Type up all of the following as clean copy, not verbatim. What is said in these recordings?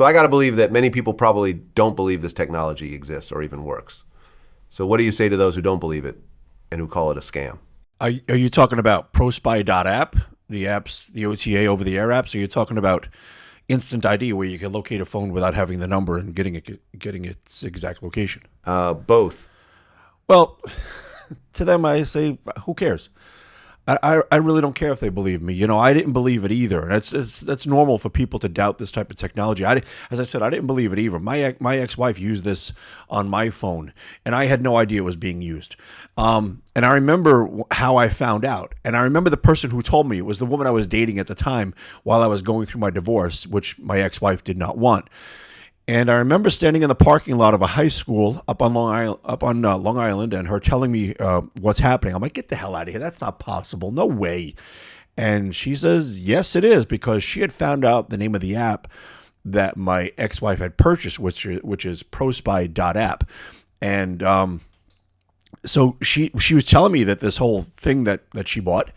So I got to believe that many people probably don't believe this technology exists or even works. So what do you say to those who don't believe it and who call it a scam? Are you talking about ProSpy.app, the apps, the OTA over the air apps? Or are you talking about Instant ID, where you can locate a phone without having the number and getting its exact location? Both. Well, to them, I say, who cares? I really don't care if they believe me. I didn't believe it either. That's normal for people to doubt this type of technology. As I said, I didn't believe it either. My ex-wife used this on my phone, and I had no idea it was being used. And I remember how I found out. And I remember the person who told me. It was the woman I was dating at the time while I was going through my divorce, which my ex-wife did not want. And I remember standing in the parking lot of a high school up on Long Island, and her telling me what's happening. I'm like, get the hell out of here. That's not possible. No way. And she says, yes, it is, because she had found out the name of the app that my ex-wife had purchased, which is ProSpy.app. And so she was telling me that this whole thing that she bought.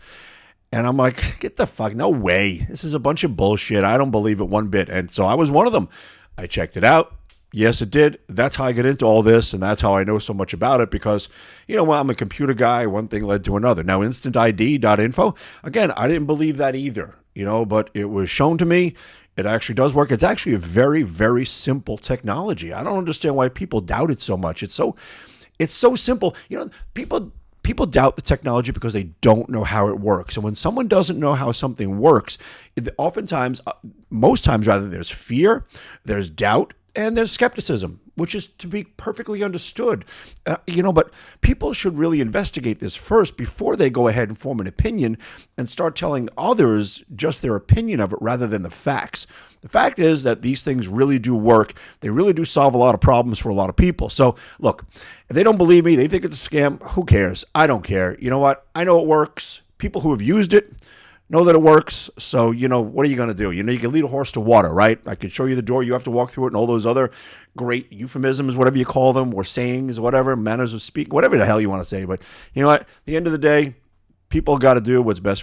And I'm like, get the fuck, no way. This is a bunch of bullshit. I don't believe it one bit. And so I was one of them. I checked it out. Yes, it did. That's how I get into all this, and that's how I know so much about it, because, I'm a computer guy. One thing led to another. Now, instantid.info, again, I didn't believe that either, but it was shown to me. It actually does work. It's actually a very, very simple technology. I don't understand why people doubt it so much. It's so simple. People doubt the technology because they don't know how it works. And when someone doesn't know how something works, most times rather, there's fear, there's doubt, and there's skepticism, which is to be perfectly understood. But people should really investigate this first before they go ahead and form an opinion and start telling others just their opinion of it rather than the facts. The fact is that these things really do work. They really do solve a lot of problems for a lot of people. So, look, if they don't believe me, they think it's a scam, who cares? I don't care. You know what? I know it works. People who have used it know that it works. So, what are you going to do? You can lead a horse to water, right? I can show you the door. You have to walk through it, and all those other great euphemisms, whatever you call them, or sayings, whatever, manners of speaking, whatever the hell you want to say. But you know what? At the end of the day, people got to do what's best for them.